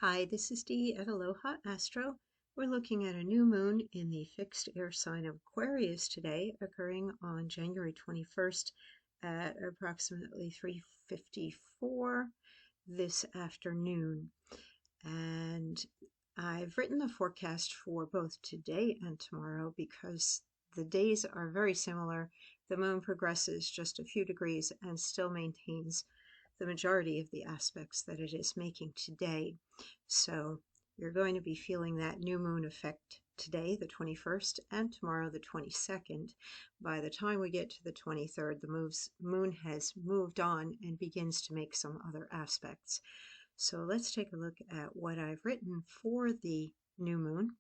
Hi, this is Dee at Aloha Astro. We're looking at a new moon in the fixed air sign of Aquarius today, occurring on January 21st at approximately 3:54 this afternoon. And I've written the forecast for both today and tomorrow because the days are very similar. The moon progresses just a few degrees and still maintains the majority of the aspects that it is making today. So you're going to be feeling that new moon effect today, the 21st, and tomorrow, the 22nd. By the time we get to the 23rd, the moon has moved on and begins to make some other aspects. So let's take a look at what I've written for the new moon.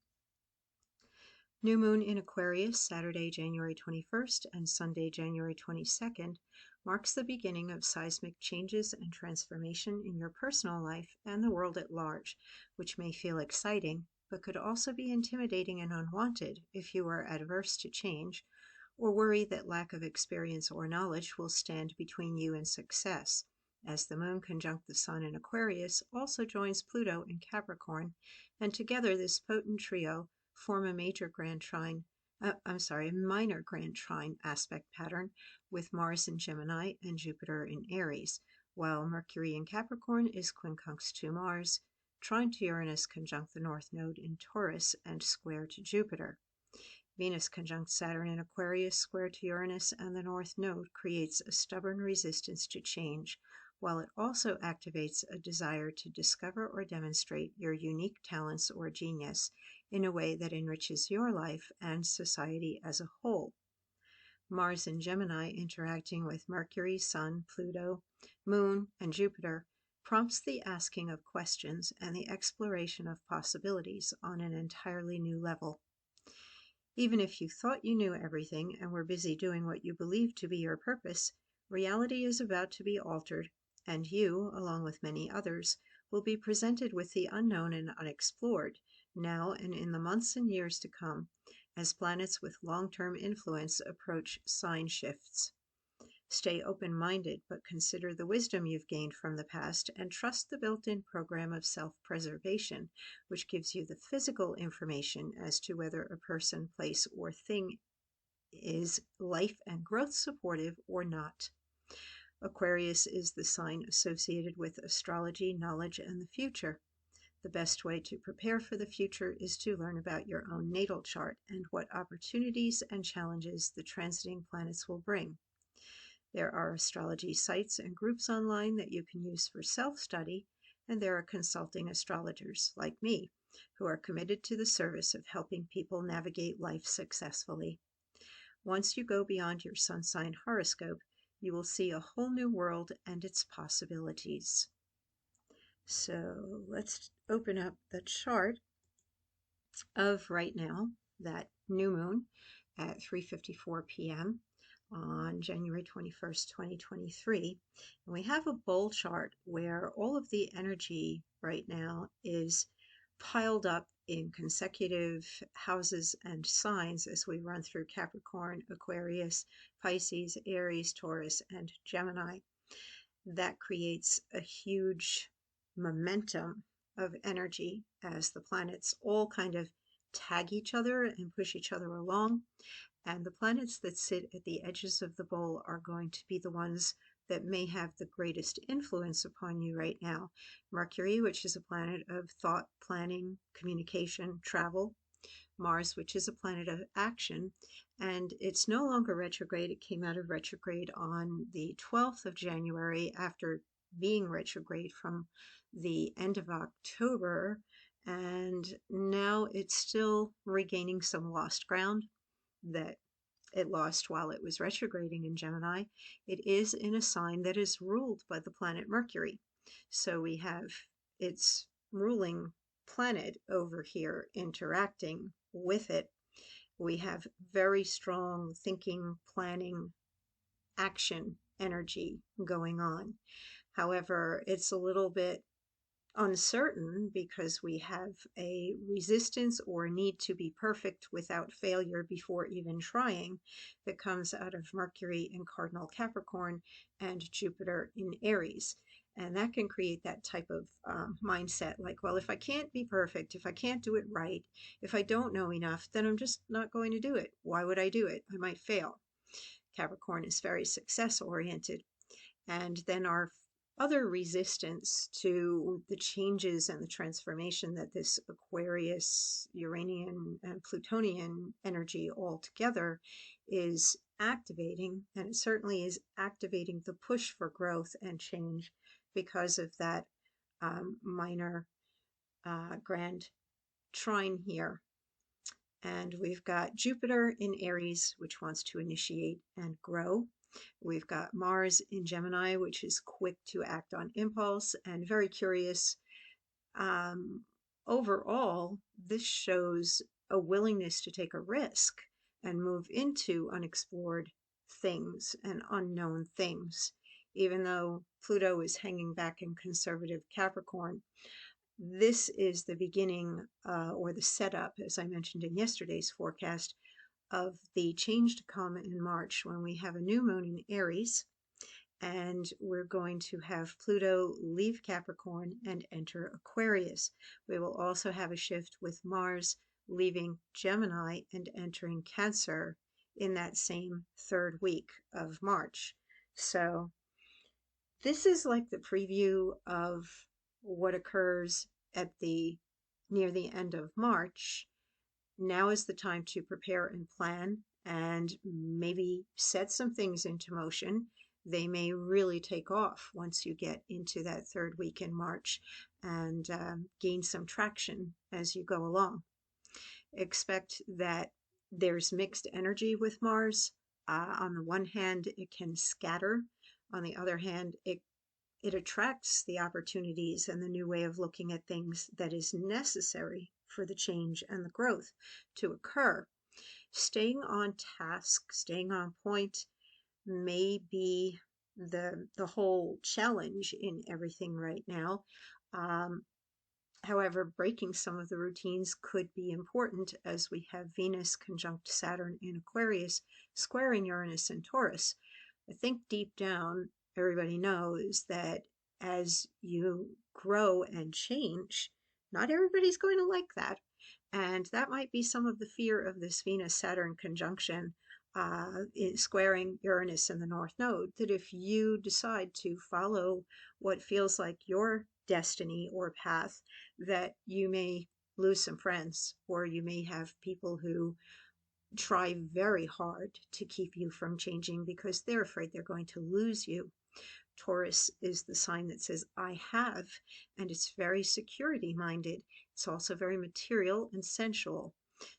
New moon in Aquarius, Saturday, January 21st and Sunday, January 22nd, marks the beginning of seismic changes and transformation in your personal life and the world at large, which may feel exciting, but could also be intimidating and unwanted if you are adverse to change, or worry that lack of experience or knowledge will stand between you and success, as the moon conjunct the sun in Aquarius also joins Pluto in Capricorn, and together this potent trio form a minor grand trine aspect pattern with Mars in Gemini and Jupiter in Aries, while Mercury in Capricorn is quincunx to Mars, trine to Uranus conjunct the North Node in Taurus and square to Jupiter. Venus conjunct Saturn in Aquarius, square to Uranus and the North Node, creates a stubborn resistance to change, while it also activates a desire to discover or demonstrate your unique talents or genius in a way that enriches your life and society as a whole. Mars and Gemini interacting with Mercury, Sun, Pluto, Moon, and Jupiter prompts the asking of questions and the exploration of possibilities on an entirely new level. Even if you thought you knew everything and were busy doing what you believed to be your purpose, reality is about to be altered, and you, along with many others, will be presented with the unknown and unexplored, now and in the months and years to come, as planets with long-term influence approach sign shifts. Stay open-minded, but consider the wisdom you've gained from the past and trust the built-in program of self-preservation, which gives you the physical information as to whether a person, place, or thing is life and growth supportive or not. Aquarius is the sign associated with astrology, knowledge, and the future. The best way to prepare for the future is to learn about your own natal chart and what opportunities and challenges the transiting planets will bring. There are astrology sites and groups online that you can use for self-study, and there are consulting astrologers like me who are committed to the service of helping people navigate life successfully. Once you go beyond your sun sign horoscope, you will see a whole new world and its possibilities. So let's open up the chart of right now, that new moon at 3:54 p.m. on January 21st, 2023. And we have a bowl chart where all of the energy right now is piled up in consecutive houses and signs as we run through Capricorn, Aquarius, Pisces, Aries, Taurus, and Gemini. That creates a huge momentum of energy as the planets all kind of tag each other and push each other along. And the planets that sit at the edges of the bowl are going to be the ones that may have the greatest influence upon you right now. Mercury, which is a planet of thought, planning, communication, travel. Mars, which is a planet of action, and it's no longer retrograde. It came out of retrograde on the 12th of January after being retrograde from the end of October, and now it's still regaining some lost ground that it lost while it was retrograding in Gemini. It is in a sign that is ruled by the planet Mercury. So we have its ruling planet over here interacting with it. We have very strong thinking, planning, action energy going on. However, it's a little bit uncertain because we have a resistance or need to be perfect without failure before even trying that comes out of Mercury in cardinal Capricorn and Jupiter in Aries. And that can create that type of mindset like, well, if I can't be perfect, if I can't do it right, if I don't know enough, then I'm just not going to do it. Why would I do it? I might fail. Capricorn is very success oriented. And then our other resistance to the changes and the transformation that this Aquarius, Uranian, and Plutonian energy all together is activating, and it certainly is activating the push for growth and change because of that minor grand trine here. And we've got Jupiter in Aries, which wants to initiate and grow. We've got Mars in Gemini, which is quick to act on impulse and very curious. Overall, this shows a willingness to take a risk and move into unexplored things and unknown things. Even though Pluto is hanging back in conservative Capricorn, this is the beginning or the setup, as I mentioned in yesterday's forecast, of the change to come in March when we have a new moon in Aries, and we're going to have Pluto leave Capricorn and enter Aquarius. We will also have a shift with Mars leaving Gemini and entering Cancer in that same third week of March. So this is like the preview of what occurs at the near the end of March. Now is the time to prepare and plan and maybe set some things into motion. They may really take off once you get into that third week in March and gain some traction as you go along. Expect that there's mixed energy with Mars. On the one hand, it can scatter. On the other hand, it attracts the opportunities and the new way of looking at things that is necessary for the change and the growth to occur. Staying on task, staying on point may be the whole challenge in everything right now. However, breaking some of the routines could be important as we have Venus conjunct Saturn in Aquarius, squaring Uranus and Taurus. I think deep down, everybody knows that as you grow and change, not everybody's going to like that. And that might be some of the fear of this Venus-Saturn conjunction squaring Uranus in the North Node, that if you decide to follow what feels like your destiny or path, that you may lose some friends, or you may have people who try very hard to keep you from changing because they're afraid they're going to lose you. Taurus is the sign that says, I have, and it's very security minded. It's also very material and sensual.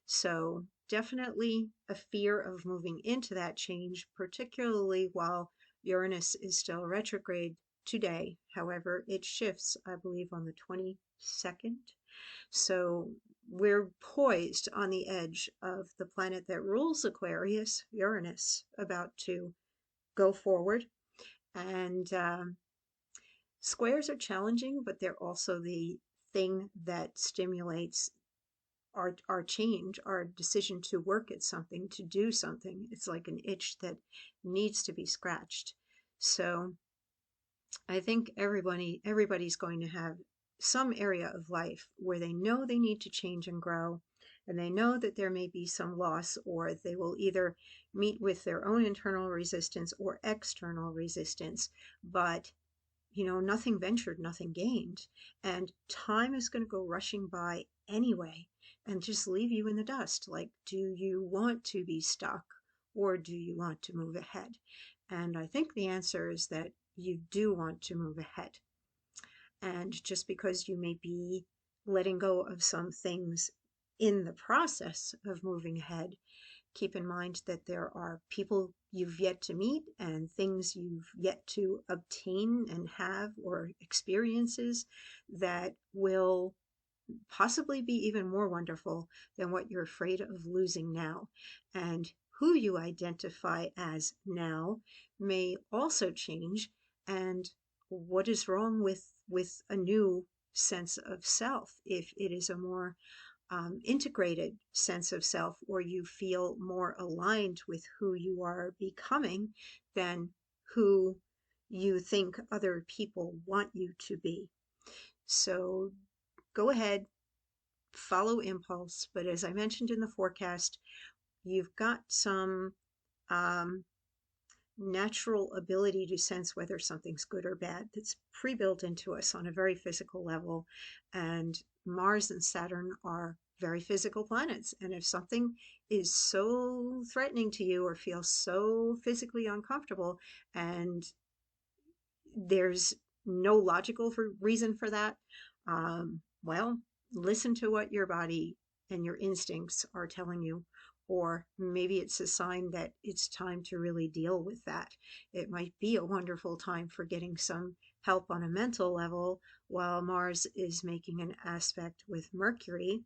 So definitely a fear of moving into that change, particularly while Uranus is still retrograde today. However, it shifts, I believe, on the 22nd. So we're poised on the edge of the planet that rules Aquarius, Uranus, about to go forward. And squares are challenging, but they're also the thing that stimulates our change, our decision to work at something, to do something. It's like an itch that needs to be scratched. So I think everybody's going to have some area of life where they know they need to change and grow, and they know that there may be some loss, or they will either meet with their own internal resistance or external resistance. But nothing ventured, nothing gained. And time is going to go rushing by anyway and just leave you in the dust. Like, do you want to be stuck, or do you want to move ahead? And I think the answer is that you do want to move ahead. And just because you may be letting go of some things in the process of moving ahead, keep in mind that there are people you've yet to meet and things you've yet to obtain and have, or experiences that will possibly be even more wonderful than what you're afraid of losing now. And who you identify as now may also change, and what is wrong with a new sense of self, if it is a more integrated sense of self, or you feel more aligned with who you are becoming than who you think other people want you to be. So go ahead, follow impulse. But as I mentioned in the forecast, you've got some um, natural ability to sense whether something's good or bad that's pre-built into us on a very physical level. And Mars and Saturn are very physical planets. And if something is so threatening to you or feels so physically uncomfortable, and there's no logical reason for that, well, listen to what your body and your instincts are telling you. Or maybe it's a sign that it's time to really deal with that. It might be a wonderful time for getting some help on a mental level while Mars is making an aspect with Mercury,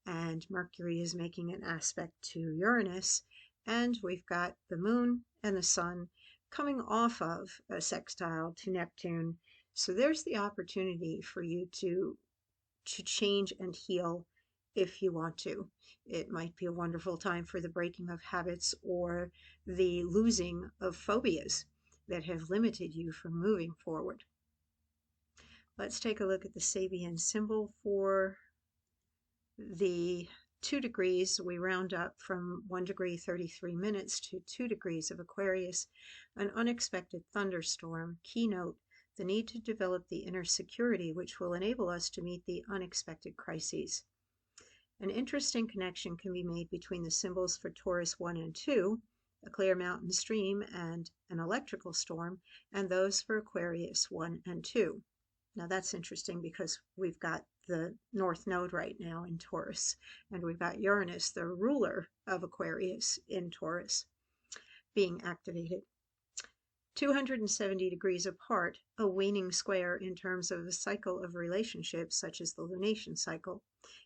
and Mercury is making an aspect to Uranus, and we've got the moon and the sun coming off of a sextile to Neptune. So there's the opportunity for you to change and heal if you want to. It might be a wonderful time for the breaking of habits or the losing of phobias that have limited you from moving forward. Let's take a look at the Sabian symbol for the 2 degrees. We round up from 1 degree 33 minutes to 2 degrees of Aquarius. An unexpected thunderstorm. Keynote: the need to develop the inner security which will enable us to meet the unexpected crises. An interesting connection can be made between the symbols for Taurus 1 and 2, a clear mountain stream and an electrical storm, and those for Aquarius 1 and 2. Now that's interesting because we've got the North Node right now in Taurus, and we've got Uranus, the ruler of Aquarius, in Taurus, being activated. 270 degrees apart, a waning square in terms of the cycle of relationships, such as the lunation cycle.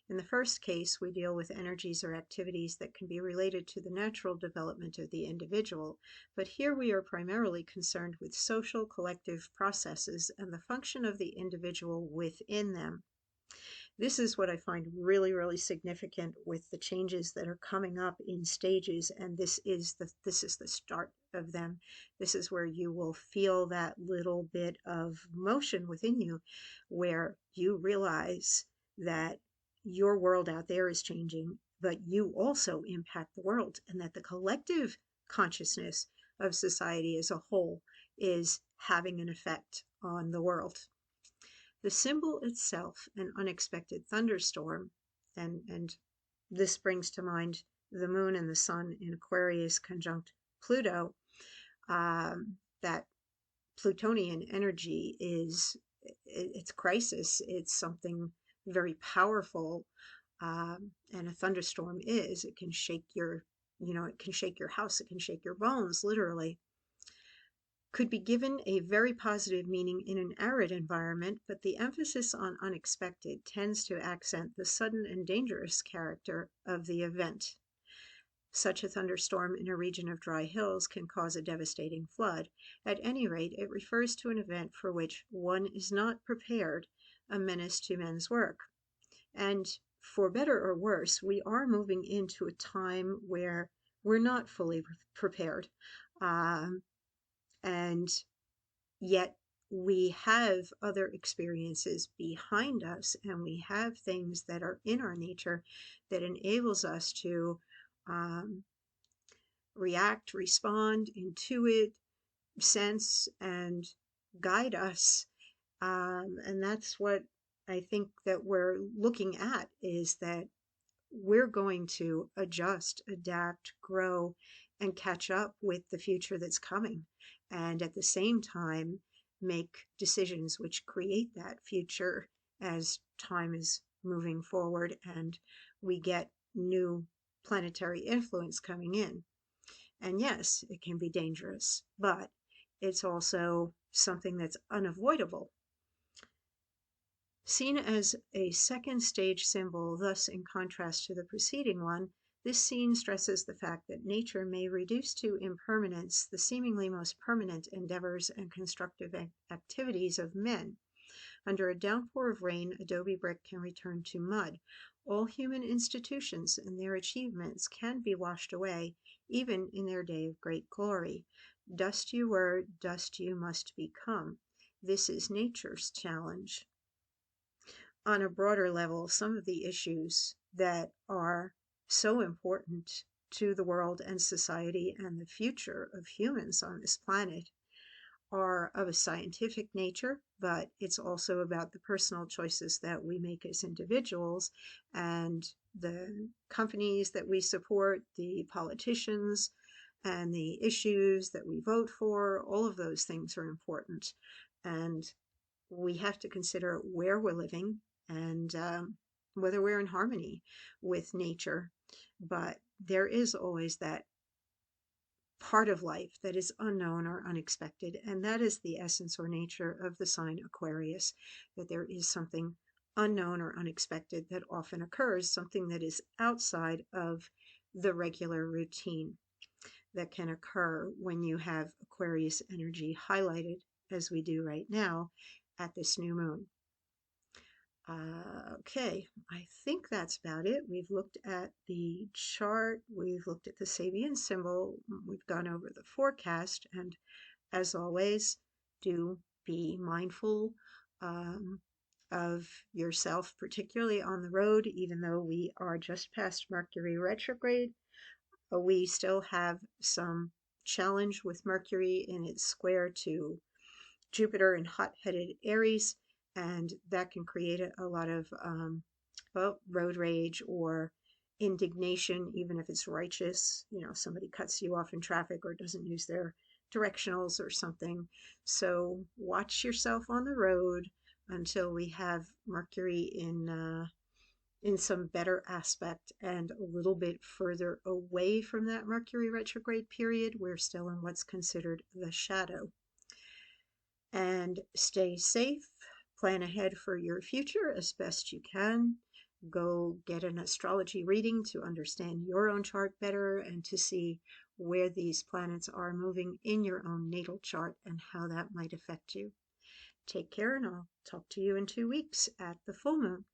In the first case, we deal with energies or activities that can be related to the natural development of the individual, but here we are primarily concerned with social collective processes and the function of the individual within them. This is what I find really, really significant with the changes that are coming up in stages, and this is the start of them. This is where you will feel that little bit of motion within you, where you realize that your world out there is changing, but you also impact the world, and that the collective consciousness of society as a whole is having an effect on the world. The symbol itself, an unexpected thunderstorm, and this brings to mind the moon and the sun in Aquarius conjunct Pluto. That Plutonian energy it's crisis. It's something very powerful, and a thunderstorm it can shake your, it can shake your house, it can shake your bones, literally. Could be given a very positive meaning in an arid environment, but the emphasis on unexpected tends to accent the sudden and dangerous character of the event. Such a thunderstorm in a region of dry hills can cause a devastating flood. At any rate, it refers to an event for which one is not prepared, a menace to men's work. And for better or worse, we are moving into a time where we're not fully prepared. And yet we have other experiences behind us, and we have things that are in our nature that enables us to react, respond, intuit, sense, and guide us. And that's what I think that we're looking at, is that we're going to adjust, adapt, grow, and catch up with the future that's coming. And at the same time, make decisions which create that future as time is moving forward and we get new planetary influence coming in. And yes, it can be dangerous, but it's also something that's unavoidable. Seen as a second stage symbol, thus in contrast to the preceding one, this scene stresses the fact that nature may reduce to impermanence the seemingly most permanent endeavors and constructive activities of men. Under a downpour of rain, adobe brick can return to mud. All human institutions and their achievements can be washed away, even in their day of great glory. Dust you were, dust you must become. This is nature's challenge. On a broader level, some of the issues that are so important to the world and society and the future of humans on this planet are of a scientific nature, but it's also about the personal choices that we make as individuals and the companies that we support, the politicians, and the issues that we vote for. All of those things are important. And we have to consider where we're living and whether we're in harmony with nature. But there is always that part of life that is unknown or unexpected, and that is the essence or nature of the sign Aquarius, that there is something unknown or unexpected that often occurs, something that is outside of the regular routine that can occur when you have Aquarius energy highlighted, as we do right now at this new moon. Okay, I think that's about it. We've looked at the chart, we've looked at the Sabian symbol, we've gone over the forecast, and as always, do be mindful of yourself, particularly on the road. Even though we are just past Mercury retrograde, we still have some challenge with Mercury in its square to Jupiter in hot-headed Aries, and that can create a lot of road rage or indignation, even if it's righteous. You know, somebody cuts you off in traffic or doesn't use their directionals or something. So watch yourself on the road until we have Mercury in some better aspect, and a little bit further away from that Mercury retrograde period, we're still in what's considered the shadow. And stay safe, plan ahead for your future as best you can. Go get an astrology reading to understand your own chart better and to see where these planets are moving in your own natal chart and how that might affect you. Take care, and I'll talk to you in 2 weeks at the full moon.